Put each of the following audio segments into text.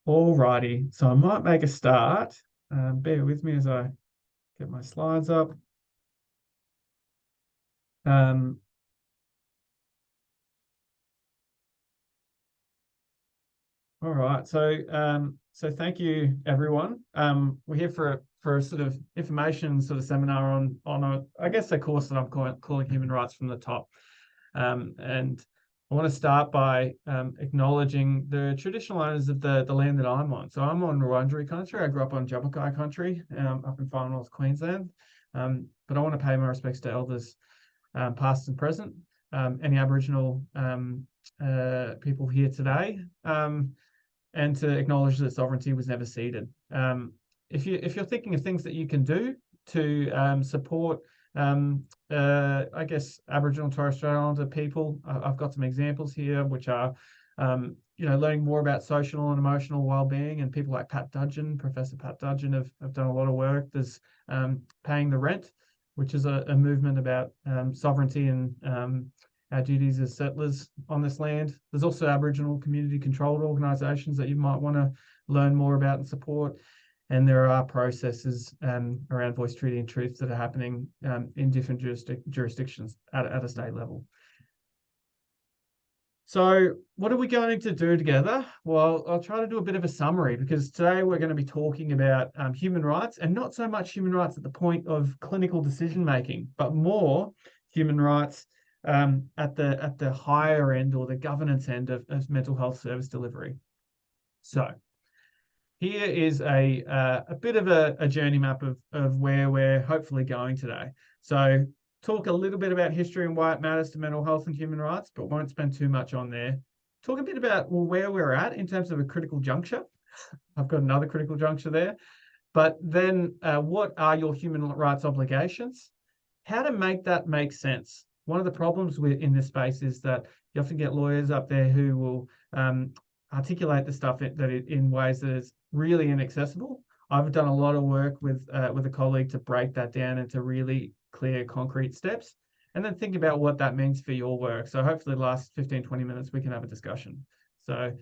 Alrighty, so I might make a start. Bear with me as I get my slides up. Um, all right, so thank you everyone. We're here for a sort of information sort of seminar on I guess a course that I'm calling Human Rights from the Top. And I want to start by acknowledging the traditional owners of the land that I'm on. So I'm on Wurundjeri country. I grew up on Jabberkai country up in far north Queensland. But I want to pay my respects to elders past and present, any Aboriginal people here today, and to acknowledge that sovereignty was never ceded. If you're thinking of things that you can do to support I guess Aboriginal and Torres Strait Islander people, I've got some examples here, which are learning more about social and emotional well-being, and people like Professor Pat Dudgeon have done a lot of work. There's paying the rent, which is a movement about sovereignty and our duties as settlers on this land. There's also Aboriginal community-controlled organisations that you might want to learn more about and support. And there are processes around voice, treaty and truth that are happening in different jurisdictions at a state level. So what are we going to do together? Well, I'll try to do a bit of a summary, because today we're going to be talking about human rights, and not so much human rights at the point of clinical decision making, but more human rights at the higher end, or the governance end of mental health service delivery. So here is a bit of a journey map of where we're hopefully going today. So talk a little bit about history and why it matters to mental health and human rights, but won't spend too much on there. Talk a bit about where we're at in terms of a critical juncture. I've got another critical juncture there. But then what are your human rights obligations? How to make that make sense. One of the problems in this space is that you often get lawyers up there who will articulate the stuff in ways that is really inaccessible. I've done a lot of work with a colleague to break that down into really clear, concrete steps, and then think about what that means for your work. So hopefully the last 15, 20 minutes, we can have a discussion. So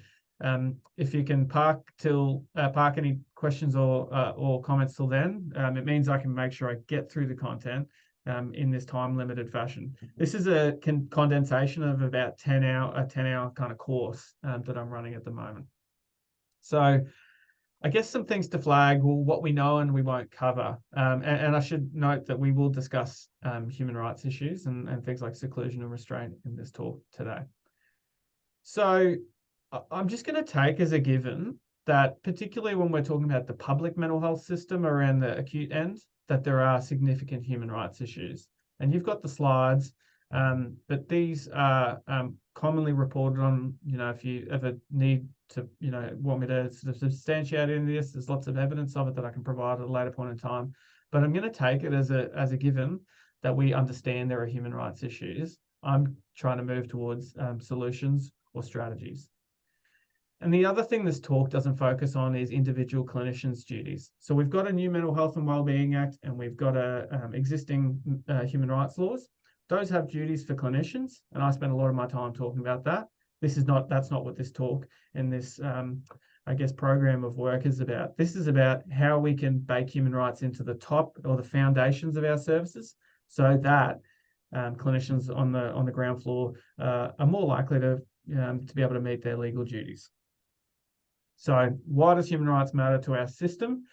if you can park any questions or comments till then, it means I can make sure I get through the content in this time-limited fashion. This is a condensation of about a 10-hour kind of course that I'm running at the moment. So I guess some things to flag, well, what we know and we won't cover. And I should note that we will discuss human rights issues and things like seclusion and restraint in this talk today. So I'm just going to take as a given that, particularly when we're talking about the public mental health system around the acute end, that there are significant human rights issues. And you've got the slides, but these are commonly reported on. If you ever need to, want me to sort of substantiate any of this, there's lots of evidence of it that I can provide at a later point in time. But I'm going to take it as a given that we understand there are human rights issues. I'm trying to move towards solutions or strategies. And the other thing this talk doesn't focus on is individual clinicians' duties. So we've got a new Mental Health and Wellbeing Act, and we've got existing human rights laws. Those have duties for clinicians, and I spend a lot of my time talking about that. That's not what this talk and this, I guess, program of work is about. This is about how we can bake human rights into the top or the foundations of our services, so that clinicians on the ground floor are more likely to be able to meet their legal duties. So why does human rights matter to our system?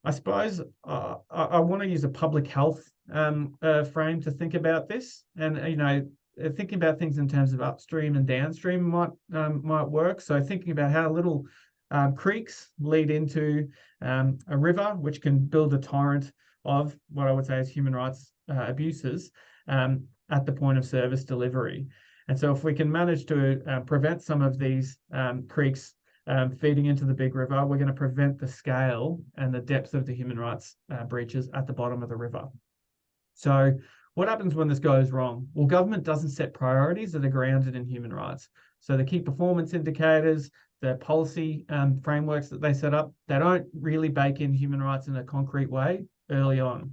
I suppose I want to use a public health frame to think about this, and thinking about things in terms of upstream and downstream might work. So thinking about how little creeks lead into a river, which can build a torrent of what I would say is human rights abuses at the point of service delivery. And so if we can manage to prevent some of these creeks feeding into the big river, we're going to prevent the scale and the depth of the human rights breaches at the bottom of the river. So what happens when this goes wrong? Well, government doesn't set priorities that are grounded in human rights. So the key performance indicators, the policy frameworks that they set up, they don't really bake in human rights in a concrete way early on.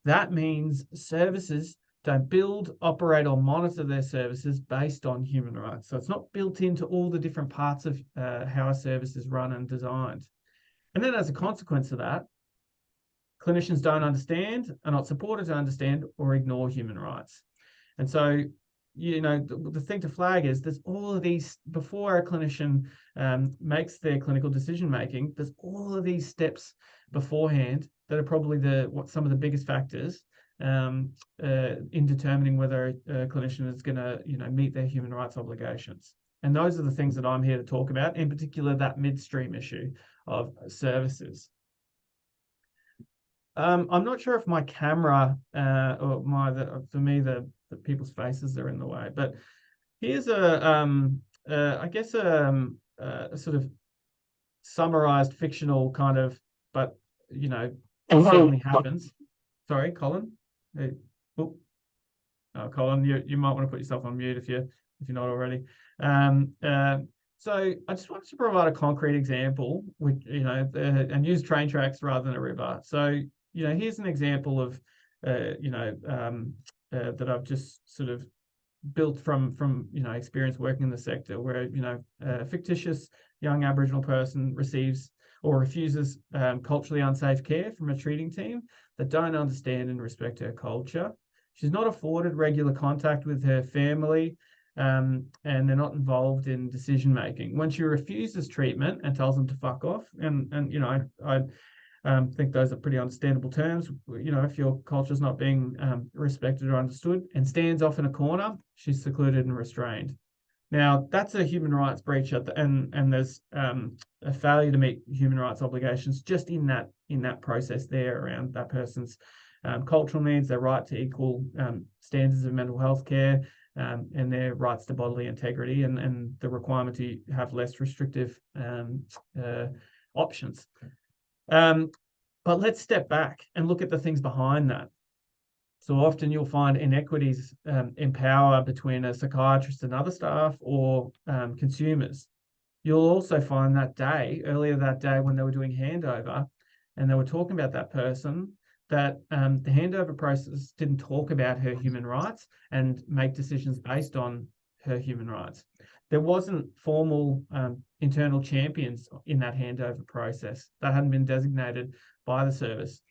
That means services don't build, operate, or monitor their services based on human rights. So it's not built into all the different parts of how a service is run and designed. And then as a consequence of that, clinicians don't understand, are not supported to understand, or ignore human rights. And so, the thing to flag is there's all of these, before a clinician makes their clinical decision making, there's all of these steps beforehand that are probably some of the biggest factors in determining whether a clinician is going to meet their human rights obligations. And those are the things that I'm here to talk about, in particular that midstream issue of services. I'm not sure if my camera or for me the people's faces are in the way, but here's I guess a sort of summarized fictional kind of, but certainly happens. Sorry, Colin. Hey, oh, Colin, you might want to put yourself on mute if you're not already. So I just wanted to provide a concrete example, which and use train tracks rather than a river. So here's an example of that I've just sort of built from experience working in the sector, where a fictitious young Aboriginal person receives or refuses culturally unsafe care from a treating team that don't understand and respect her culture. She's not afforded regular contact with her family, and they're not involved in decision making. When she refuses treatment and tells them to fuck off, and I think those are pretty understandable terms. If your culture is not being respected or understood, and stands off in a corner, she's secluded and restrained. Now, that's a human rights breach, and there's a failure to meet human rights obligations just in that process there around that person's cultural needs, their right to equal standards of mental health care, and their rights to bodily integrity, and the requirement to have less restrictive options. But let's step back and look at the things behind that. So often you'll find inequities in power between a psychiatrist and other staff, or consumers. You'll also find earlier that day when they were doing handover and they were talking about that person, that the handover process didn't talk about her human rights and make decisions based on her human rights. There wasn't formal internal champions in that handover process. That hadn't been designated by the service.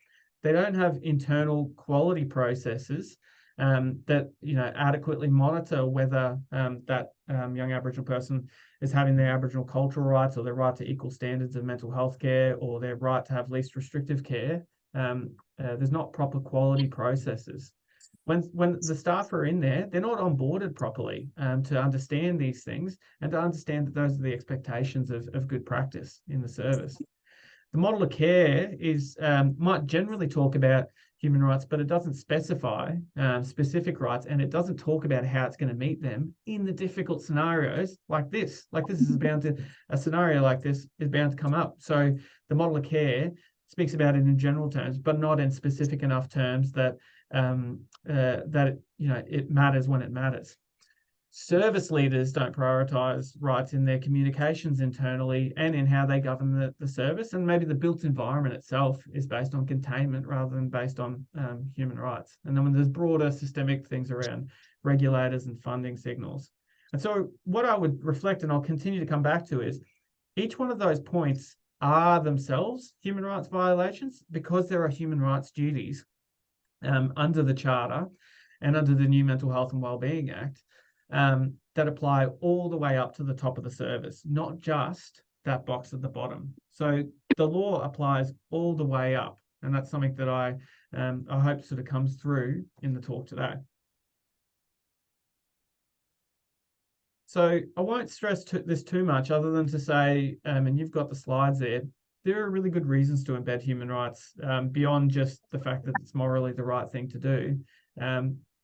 They don't have internal quality processes that adequately monitor whether that young Aboriginal person is having their Aboriginal cultural rights, or their right to equal standards of mental health care, or their right to have least restrictive care. There's not proper quality processes. When the staff are in there, they're not onboarded properly to understand these things and to understand that those are the expectations of good practice in the service. The model of care might generally talk about human rights, but it doesn't specify specific rights, and it doesn't talk about how it's going to meet them in the difficult scenarios like this. A scenario like this is bound to come up. So the model of care speaks about it in general terms, but not in specific enough terms that it matters when it matters. Service leaders don't prioritize rights in their communications internally and in how they govern the service, and maybe the built environment itself is based on containment rather than based on human rights. And then when there's broader systemic things around regulators and funding signals. And so what I would reflect, and I'll continue to come back to, is each one of those points are themselves human rights violations, because there are human rights duties under the Charter and under the new Mental Health and Wellbeing Act that apply all the way up to the top of the service, not just that box at the bottom. So the law applies all the way up, and that's something that I hope sort of comes through in the talk today. So I won't stress this too much, other than to say, and you've got the slides there are really good reasons to embed human rights beyond just the fact that it's morally the right thing to do.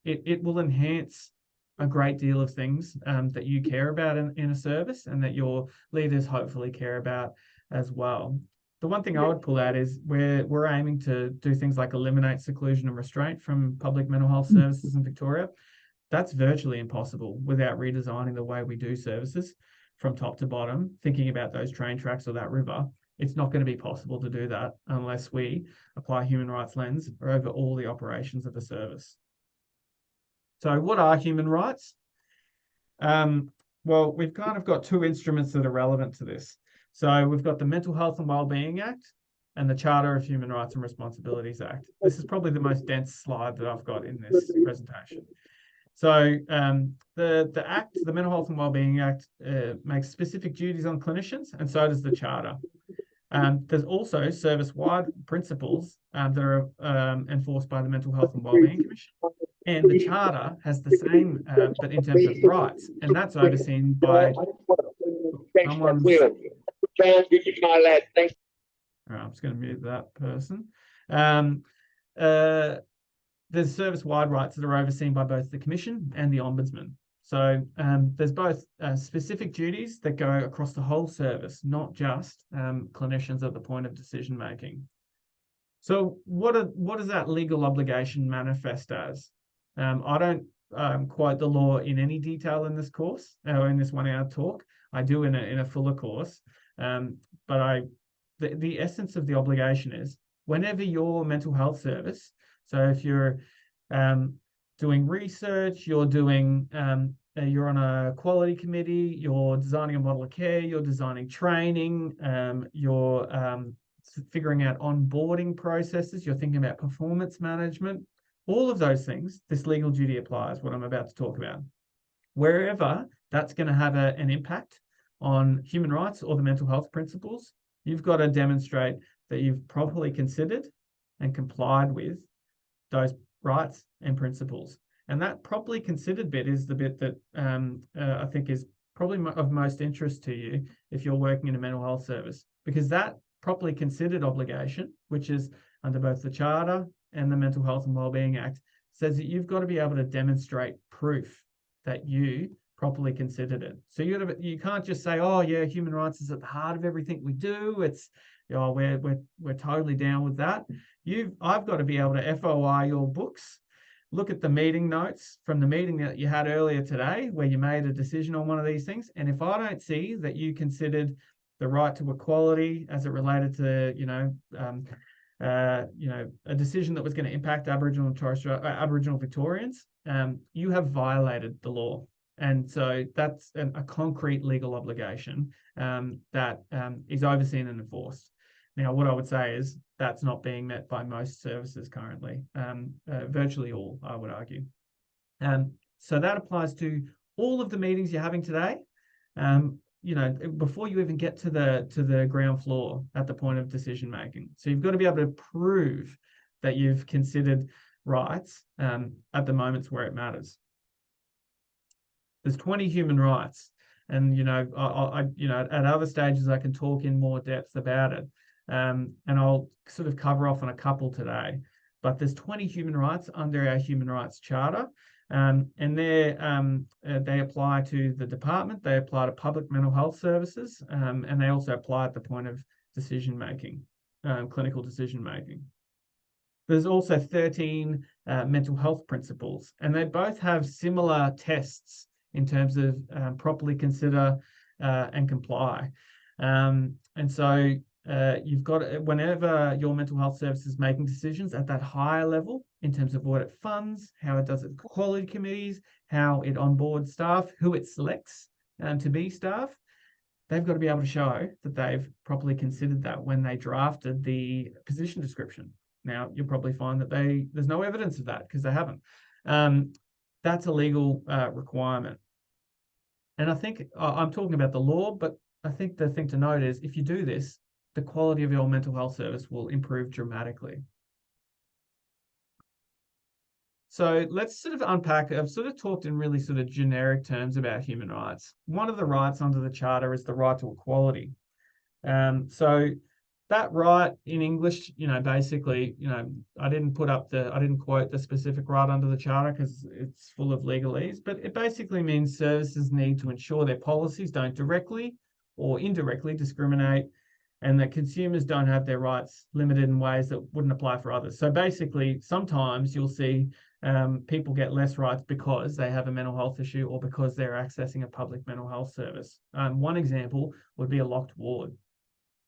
It will enhance a great deal of things that you care about in a service, and that your leaders hopefully care about as well. The one thing I would pull out is we're aiming to do things like eliminate seclusion and restraint from public mental health services in Victoria. That's virtually impossible without redesigning the way we do services from top to bottom, thinking about those train tracks or that river. It's not going to be possible to do that unless we apply human rights lens over all the operations of the service. So what are human rights? Well, we've kind of got two instruments that are relevant to this. So we've got the Mental Health and Wellbeing Act and the Charter of Human Rights and Responsibilities Act. This is probably the most dense slide that I've got in this presentation. So the Act, the Mental Health and Wellbeing Act, makes specific duties on clinicians, and so does the Charter. There's also service-wide principles that are enforced by the Mental Health and Wellbeing Commission. And the Charter has the same, but in terms of rights, and that's overseen by someone's... I'm just going to mute that person. There's service-wide rights that are overseen by both the Commission and the Ombudsman. So there's both specific duties that go across the whole service, not just clinicians at the point of decision-making. So what does that legal obligation manifest as? I don't quote the law in any detail in this course or in this 1 hour talk. I do in a fuller course, but the essence of the obligation is whenever your mental health service, so if you're doing research, you're on a quality committee, you're designing a model of care, you're designing training, you're figuring out onboarding processes, you're thinking about performance management, all of those things, this legal duty applies, what I'm about to talk about. Wherever that's going to have an impact on human rights or the mental health principles, you've got to demonstrate that you've properly considered and complied with those rights and principles. And that properly considered bit is the bit that I think is probably of most interest to you if you're working in a mental health service, because that properly considered obligation, which is under both the Charter and the Mental Health and Wellbeing Act, says that you've got to be able to demonstrate proof that you properly considered it. So you can't just say, oh yeah, human rights is at the heart of everything we do. It's, you know, we're totally down with that. I've got to be able to FOI your books, look at the meeting notes from the meeting that you had earlier today where you made a decision on one of these things. And if I don't see that you considered the right to equality as it related to, a decision that was going to impact Aboriginal and Torres Strait, Aboriginal Victorians, you have violated the law. And so that's a concrete legal obligation that is overseen and enforced. Now, what I would say is that's not being met by most services currently, virtually all, I would argue. So that applies to all of the meetings you're having today. Before you even get to the ground floor at the point of decision making. So you've got to be able to prove that you've considered rights at the moments where it matters. There's 20 human rights, and at other stages I can talk in more depth about it, and I'll sort of cover off on a couple today. But there's 20 human rights under our Human Rights Charter. And they apply to the department, they apply to public mental health services, and they also apply at the point of decision making, clinical decision making. There's also 13 mental health principles, and they both have similar tests in terms of properly consider and comply. And so you've got, whenever your mental health service is making decisions at that higher level in terms of what it funds, how it does its quality committees, how it onboards staff, who it selects to be staff, they've got to be able to show that they've properly considered that when they drafted the position description. Now, you'll probably find that there's no evidence of that because they haven't. That's a legal requirement. And I think I'm talking about the law, but I think the thing to note is if you do this, the quality of your mental health service will improve dramatically. So let's sort of unpack. I've sort of talked in really sort of generic terms about human rights. One of the rights under the Charter is the right to equality. So that right in English, basically, I didn't quote the specific right under the Charter because it's full of legalese, but it basically means services need to ensure their policies don't directly or indirectly discriminate, and that consumers don't have their rights limited in ways that wouldn't apply for others. So basically, sometimes you'll see people get less rights because they have a mental health issue or because they're accessing a public mental health service. One example would be a locked ward.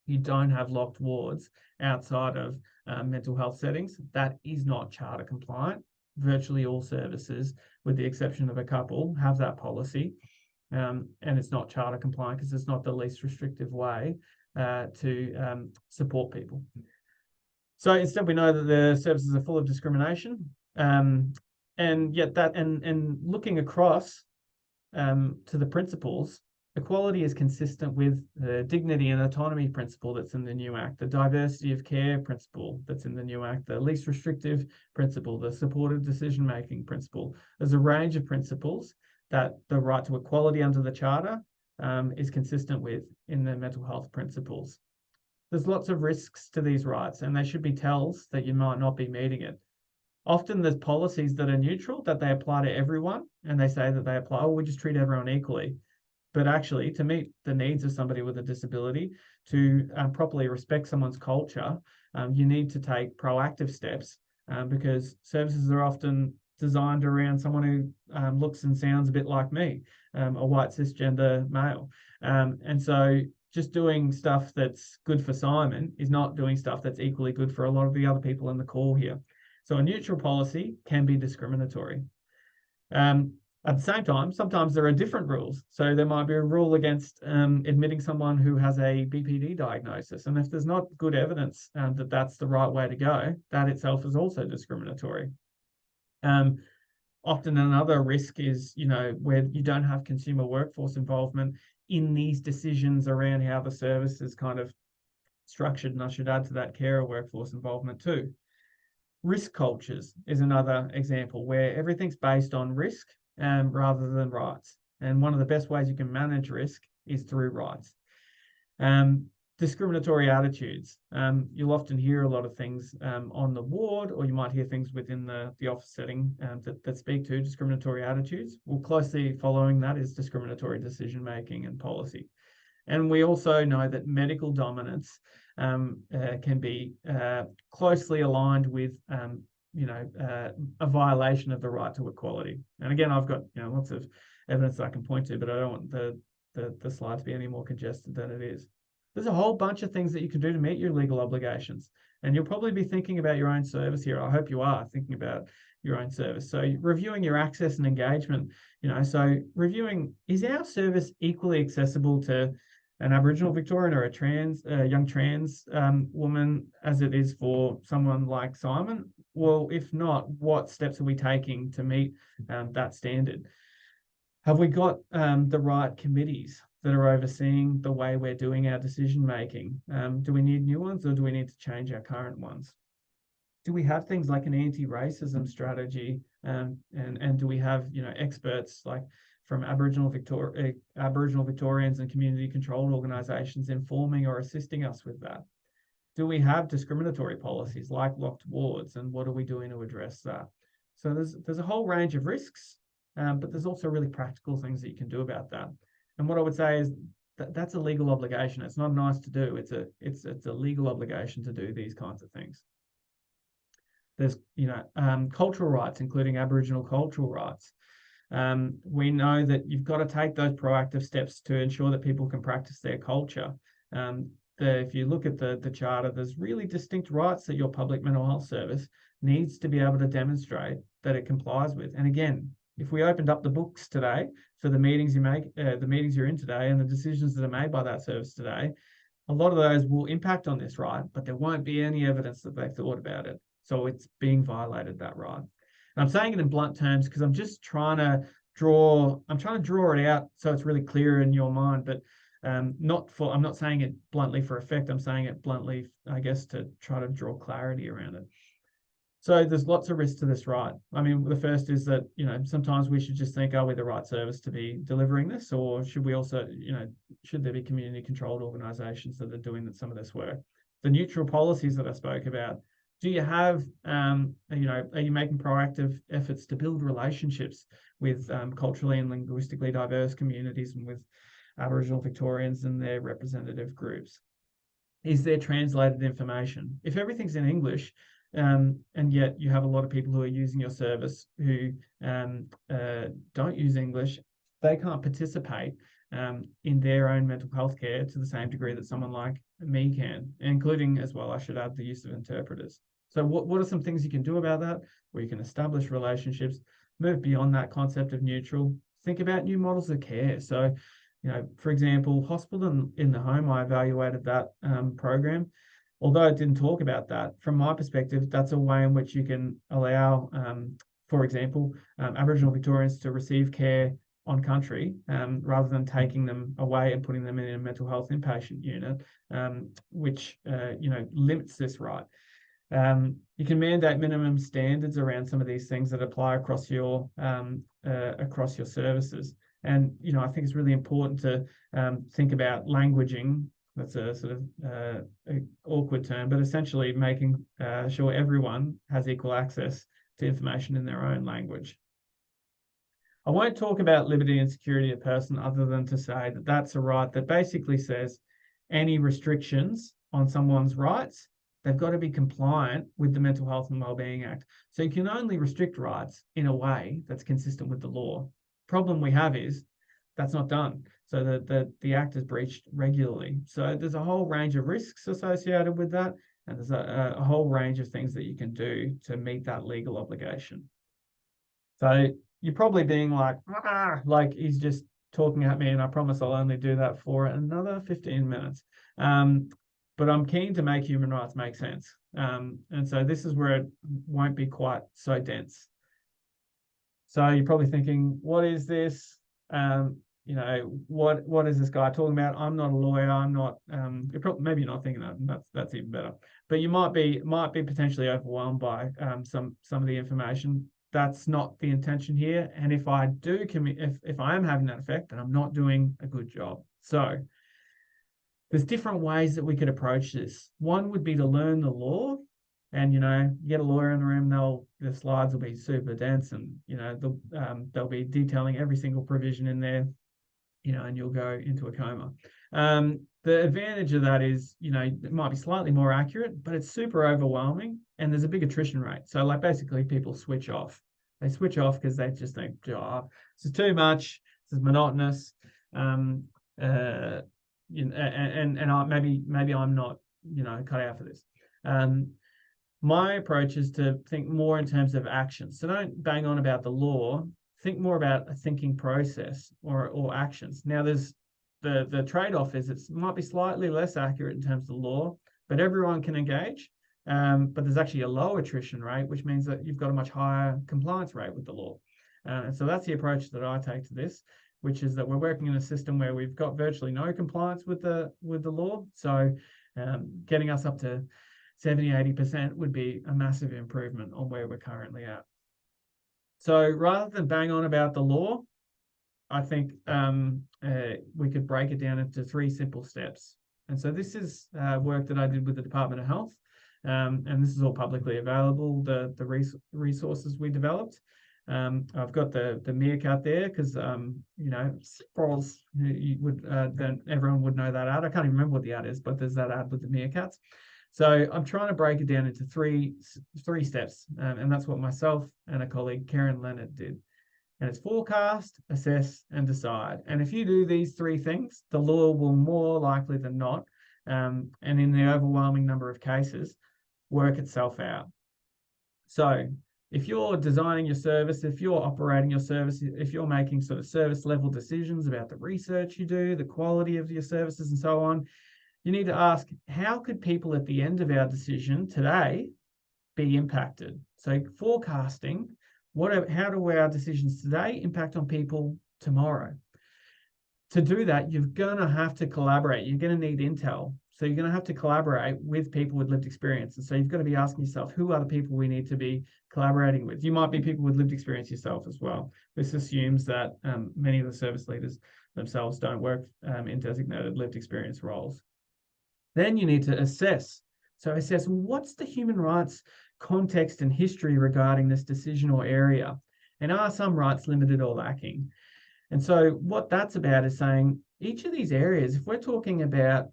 You don't have locked wards outside of mental health settings. That is not Charter compliant. Virtually all services with the exception of a couple, have that policy. And it's not charter compliant because it's not the least restrictive way to support people. So instead, we know that the services are full of discrimination, and yet that and looking across to the principles, equality is consistent with the dignity and autonomy principle that's in the new Act, the diversity of care principle that's in the new Act, the least restrictive principle, the supportive decision-making principle. There's a range of principles that the right to equality under the Charter is consistent with in the mental health principles. There's lots of risks to these rights, and they should be tells that you might not be meeting it. Often there's policies that are neutral, that they apply to everyone, and they say that they apply, we just treat everyone equally. But actually, to meet the needs of somebody with a disability, to properly respect someone's culture, you need to take proactive steps because services are often designed around someone who looks and sounds a bit like me, a white cisgender male. And so just doing stuff that's good for Simon is not doing stuff that's equally good for a lot of the other people in the call here. So a neutral policy can be discriminatory. At the same time, sometimes there are different rules. So there might be a rule against admitting someone who has a BPD diagnosis. And if there's not good evidence that that's the right way to go, that itself is also discriminatory. Often another risk is, where you don't have consumer workforce involvement in these decisions around how the service is kind of structured. And I should add to that carer workforce involvement too. Risk cultures is another example where everything's based on risk rather than rights. And one of the best ways you can manage risk is through rights. Discriminatory attitudes. You'll often hear a lot of things on the ward, or you might hear things within the office setting that speak to discriminatory attitudes. Well, closely following that is discriminatory decision-making and policy. And we also know that medical dominance can be closely aligned with, a violation of the right to equality. And again, I've got lots of evidence that I can point to, but I don't want the slide to be any more congested than it is. There's a whole bunch of things that you can do to meet your legal obligations. And you'll probably be thinking about your own service here. I hope you are thinking about your own service. So reviewing your access and engagement, so reviewing, is our service equally accessible to an Aboriginal Victorian or a young trans woman as it is for someone like Simon? Well, if not, what steps are we taking to meet that standard? Have we got the right committees that are overseeing the way we're doing our decision making? Do we need new ones, or do we need to change our current ones? Do we have things like an anti-racism strategy, and do we have experts like from Aboriginal Victorians and community-controlled organisations informing or assisting us with that? Do we have discriminatory policies like locked wards, and what are we doing to address that? So there's a whole range of risks, but there's also really practical things that you can do about that. And what I would say is that's a legal obligation. It's not nice to do. It's a legal obligation to do these kinds of things. There's cultural rights, including Aboriginal cultural rights. We know that you've got to take those proactive steps to ensure that people can practice their culture. If you look at the Charter, there's really distinct rights that your public mental health service needs to be able to demonstrate that it complies with. And again, if we opened up the books today for the meetings you make, the meetings you're in today, and the decisions that are made by that service today, a lot of those will impact on this right, but there won't be any evidence that they've thought about it. So it's being violated, that right. And I'm saying it in blunt terms because I'm just trying to draw it out so it's really clear in your mind, but I'm not saying it bluntly for effect. I'm saying it bluntly, I guess, to try to draw clarity around it. So there's lots of risks to this right. I mean, the first is that, sometimes we should just think, are we the right service to be delivering this? Or should we also, should there be community controlled organisations that are doing some of this work? The neutral policies that I spoke about, do you have, are you making proactive efforts to build relationships with culturally and linguistically diverse communities and with Aboriginal Victorians and their representative groups? Is there translated information? If everything's in English, and yet you have a lot of people who are using your service who don't use English, they can't participate in their own mental health care to the same degree that someone like me can, including as well, I should add, the use of interpreters. So what are some things you can do about that? Well, you can establish relationships. move beyond that concept of neutral, think about new models of care. So, for example, hospital in the home, I evaluated that program. Although it didn't talk about that, from my perspective, that's a way in which you can allow, for example, Aboriginal Victorians to receive care on country, rather than taking them away and putting them in a mental health inpatient unit, which limits this right. You can mandate minimum standards around some of these things that apply across your services. And I think it's really important to think about languaging. That's a sort of a awkward term, but essentially making sure everyone has equal access to information in their own language. I won't talk about liberty and security of person other than to say that that's a right that basically says any restrictions on someone's rights, they've got to be compliant with the Mental Health and Wellbeing Act. So you can only restrict rights in a way that's consistent with the law. Problem we have is that's not done. So the Act is breached regularly. So there's a whole range of risks associated with that. And there's a whole range of things that you can do to meet that legal obligation. So you're probably being like he's just talking at me, and I promise I'll only do that for another 15 minutes. But I'm keen to make human rights make sense. And so this is where it won't be quite so dense. So you're probably thinking, what is this? What is this guy talking about? I'm not a lawyer. I'm not. Maybe you're not thinking that. That's even better. But you might be potentially overwhelmed by some of the information. That's not the intention here. And if I do if I am having that effect, then I'm not doing a good job. So there's different ways that we could approach this. One would be to learn the law, and you get a lawyer in the room. The slides will be super dense, and they'll be detailing every single provision in there, and you'll go into a coma. The advantage of that is, it might be slightly more accurate, but it's super overwhelming, and there's a big attrition rate. So basically people switch off. They switch off because they just think, oh, this is too much. This is monotonous. And maybe I'm not, cut out for this. My approach is to think more in terms of action. So don't bang on about the law. Think more about a thinking process or actions. Now, there's the trade-off is it might be slightly less accurate in terms of the law, but everyone can engage. But there's actually a low attrition rate, which means that you've got a much higher compliance rate with the law. And so that's the approach that I take to this, which is that we're working in a system where we've got virtually no compliance with the law. So getting us up to 70-80% would be a massive improvement on where we're currently at. So rather than bang on about the law, I think we could break it down into 3 simple steps. And so this is work that I did with the Department of Health, and this is all publicly available, the resources we developed. I've got the meerkat there because, then everyone would know that ad. I can't even remember what the ad is, but there's that ad with the meerkats. So I'm trying to break it down into three steps, and that's what myself and a colleague, Karen Leonard, did. And it's forecast, assess, and decide. And if you do these 3 things, the law will more likely than not, and in the overwhelming number of cases, work itself out. So if you're designing your service, if you're operating your service, if you're making sort of service level decisions about the research you do, the quality of your services and so on, you need to ask, how could people at the end of our decision today be impacted? So forecasting, how do our decisions today impact on people tomorrow? To do that, you're going to have to collaborate. You're going to need intel. So you're going to have to collaborate with people with lived experience. And so you've got to be asking yourself, who are the people we need to be collaborating with? You might be people with lived experience yourself as well. This assumes that many of the service leaders themselves don't work in designated lived experience roles. Then you need to assess. So assess, what's the human rights context and history regarding this decision or area? And are some rights limited or lacking? And so what that's about is saying each of these areas, if we're talking about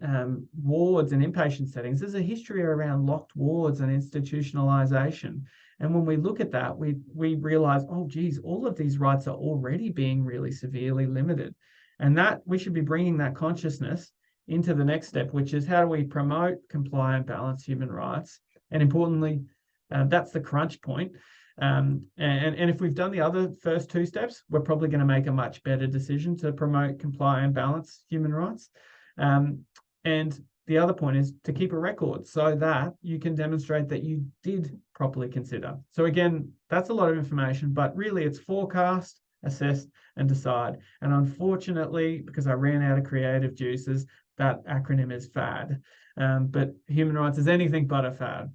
wards and inpatient settings, there's a history around locked wards and institutionalization. And when we look at that, we realize, oh, geez, all of these rights are already being really severely limited. And that we should be bringing that consciousness into the next step, which is how do we promote, comply, and balance human rights? And importantly, that's the crunch point. And if we've done the other first two steps, we're probably going to make a much better decision to promote, comply, and balance human rights. And the other point is to keep a record so that you can demonstrate that you did properly consider. So again, that's a lot of information, but really it's forecast, assess, and decide. And unfortunately, because I ran out of creative juices, that acronym is FAD. But human rights is anything but a fad.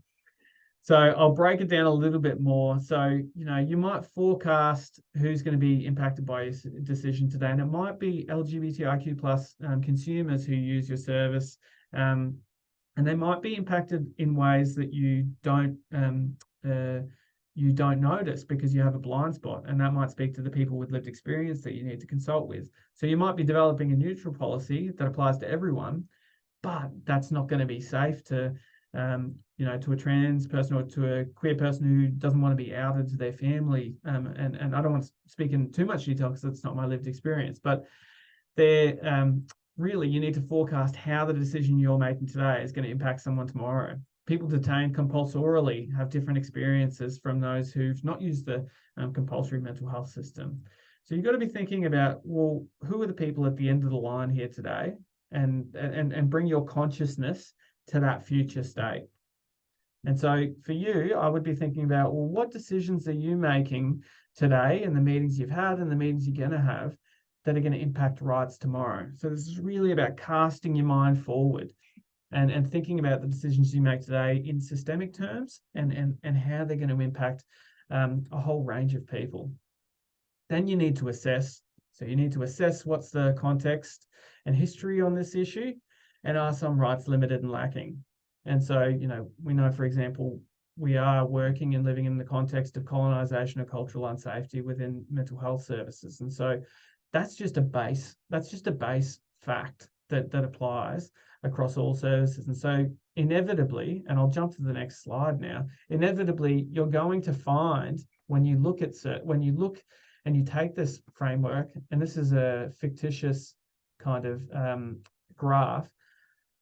So I'll break it down a little bit more. So, you might forecast who's going to be impacted by your decision today. And it might be LGBTIQ plus consumers who use your service. And they might be impacted in ways that you don't notice because you have a blind spot. And that might speak to the people with lived experience that you need to consult with. So you might be developing a neutral policy that applies to everyone, but that's not going to be safe to to a trans person or to a queer person who doesn't want to be outed to their family. And I don't want to speak in too much detail because it's not my lived experience, but really you need to forecast how the decision you're making today is going to impact someone tomorrow. People detained compulsorily have different experiences from those who've not used the compulsory mental health system. So you've got to be thinking about, well, who are the people at the end of the line here today, and bring your consciousness to that future state. And so for you, I would be thinking about, well, what decisions are you making today in the meetings you've had and the meetings you're going to have that are going to impact rights tomorrow? So this is really about casting your mind forward and thinking about the decisions you make today in systemic terms and how they're going to impact a whole range of people. Then you need to assess. So you need to assess what's the context and history on this issue, and are some rights limited and lacking? And so, we know, for example, we are working and living in the context of colonisation or cultural unsafety within mental health services. And so that's just a base fact that applies across all services. And so inevitably, and I'll jump to the next slide now, inevitably you're going to find when you look and you take this framework, and this is a fictitious kind of graph,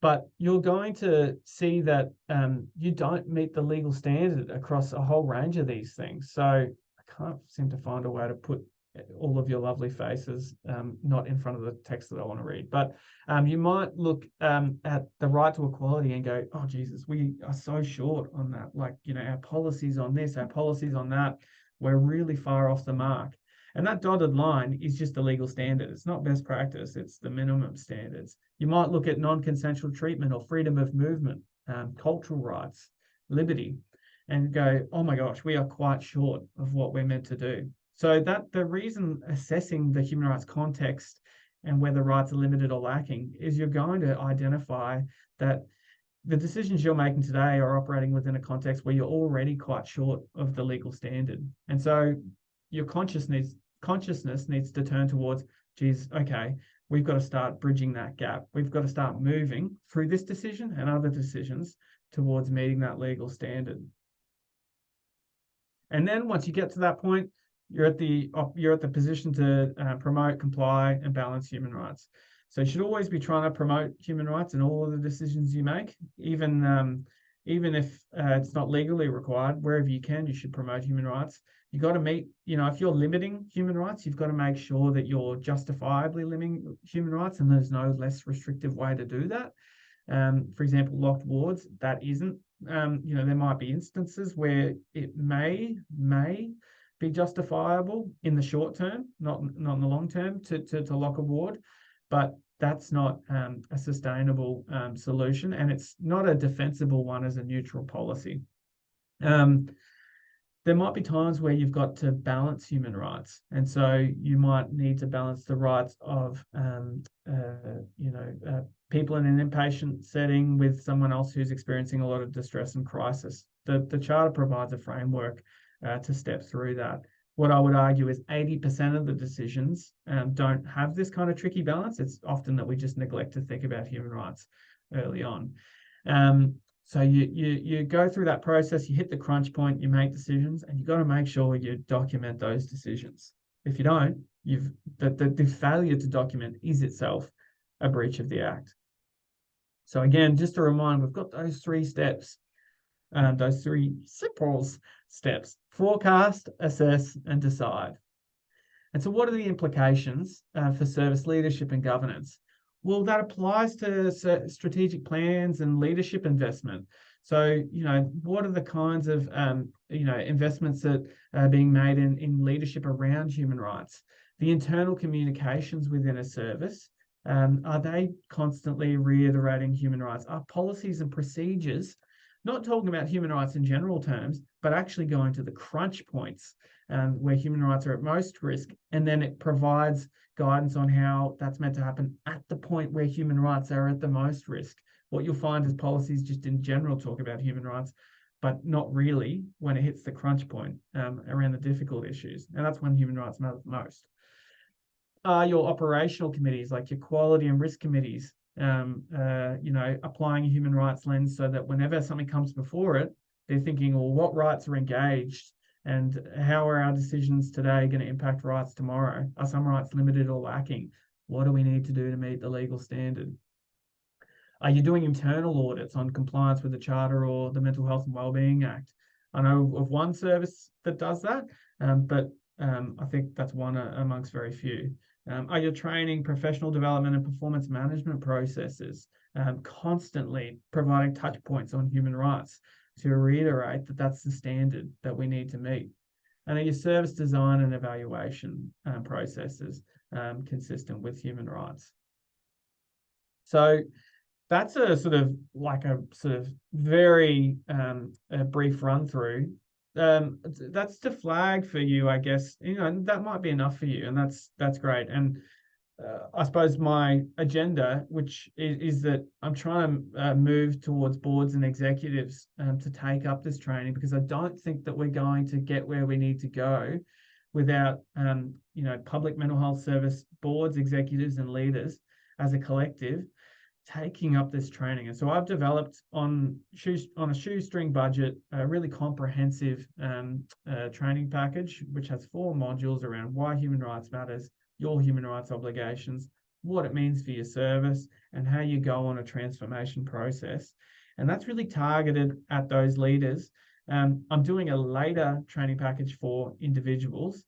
but you're going to see that you don't meet the legal standard across a whole range of these things. So I can't seem to find a way to put all of your lovely faces not in front of the text that I want to read. But you might look at the right to equality and go, oh, Jesus, we are so short on that. Like, our policies on this, our policies on that, we're really far off the mark. And that dotted line is just the legal standard. It's not best practice. It's the minimum standards. You might look at non-consensual treatment or freedom of movement, cultural rights, liberty, and go, oh my gosh, we are quite short of what we're meant to do. So that the reason assessing the human rights context and whether rights are limited or lacking is you're going to identify that the decisions you're making today are operating within a context where you're already quite short of the legal standard. And so your consciousness needs to turn towards, geez, okay, we've got to start bridging that gap. We've got to start moving through this decision and other decisions towards meeting that legal standard. And then once you get to that point, you're at the position to promote, comply, and balance human rights. So you should always be trying to promote human rights in all of the decisions you make, even if it's not legally required. Wherever you can, you should promote human rights. You've got to meet, if you're limiting human rights, you've got to make sure that you're justifiably limiting human rights, and there's no less restrictive way to do that. For example, locked wards, that isn't. There might be instances where it may be justifiable in the short term, not in the long term, to lock a ward, but that's not a sustainable solution, and it's not a defensible one as a neutral policy. There might be times where you've got to balance human rights, and so you might need to balance the rights of people in an inpatient setting with someone else who's experiencing a lot of distress and crisis. The Charter provides a framework to step through that. What I would argue is 80% of the decisions don't have this kind of tricky balance. It's often that we just neglect to think about human rights early on. So you go through that process, you hit the crunch point, you make decisions, and you've got to make sure you document those decisions. If you don't, the failure to document is itself a breach of the Act. So again, just to remind, we've got those 3 steps. those three simple steps: forecast, assess, and decide. And so what are the implications for service leadership and governance? Well, that applies to strategic plans and leadership investment. So, what are the kinds of, investments that are being made in leadership around human rights? The internal communications within a service, are they constantly reiterating human rights? Are policies and procedures, not talking about human rights in general terms, but actually going to the crunch points where human rights are at most risk, and then it provides guidance on how that's meant to happen at the point where human rights are at the most risk. What you'll find is policies just in general talk about human rights, but not really when it hits the crunch point around the difficult issues. And that's when human rights matter the most. Your operational committees, like your quality and risk committees, applying a human rights lens so that whenever something comes before it, they're thinking, well, what rights are engaged? And how are our decisions today going to impact rights tomorrow? Are some rights limited or lacking? What do we need to do to meet the legal standard? Are you doing internal audits on compliance with the Charter or the Mental Health and Wellbeing Act? I know of one service that does that, but I think that's one amongst very few. Are you training professional development and performance management processes, constantly providing touch points on human rights to reiterate that that's the standard that we need to meet? And are your service design and evaluation processes consistent with human rights? So that's a sort of very brief run through. That's to flag for you, I guess. That might be enough for you, and that's great. And I suppose my agenda, which is that I'm trying to move towards boards and executives to take up this training, because I don't think that we're going to get where we need to go without public mental health service boards, executives, and leaders as a collective taking up this training. And so I've developed on a shoestring budget a really comprehensive training package, which has 4 modules around why human rights matters, your human rights obligations, what it means for your service, and how you go on a transformation process. And that's really targeted at those leaders. I'm doing a later training package for individuals.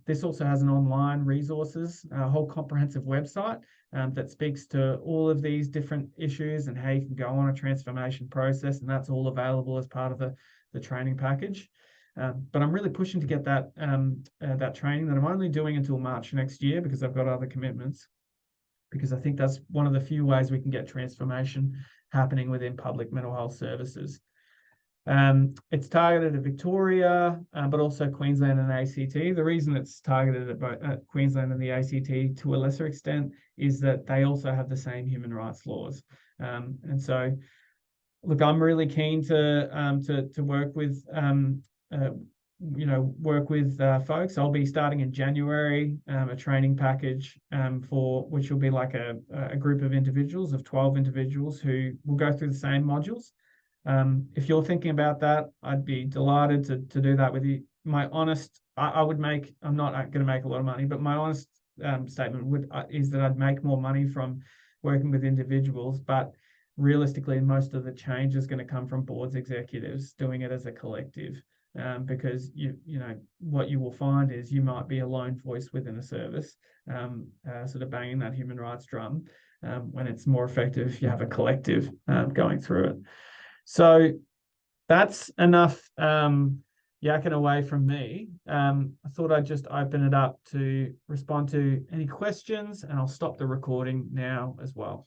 This also has an online resources, a whole comprehensive website that speaks to all of these different issues and how you can go on a transformation process. And that's all available as part of the training package. But I'm really pushing to get that training that I'm only doing until March next year, because I've got other commitments, because I think that's one of the few ways we can get transformation happening within public mental health services. It's targeted at Victoria, but also Queensland and ACT. The reason it's targeted at both Queensland and the ACT to a lesser extent is that they also have the same human rights laws. And so, look, I'm really keen to work with folks. I'll be starting in January a training package for which will be like a group of individuals of 12 individuals who will go through the same modules. If you're thinking about that, I'd be delighted to do that with you. I'm not going to make a lot of money, but my honest statement is that I'd make more money from working with individuals, but realistically, most of the change is going to come from boards executives doing it as a collective. Because what you will find is you might be a lone voice within a service, sort of banging that human rights drum, when it's more effective if you have a collective going through it. So that's enough yakking away from me. I thought I'd just open it up to respond to any questions, and I'll stop the recording now as well.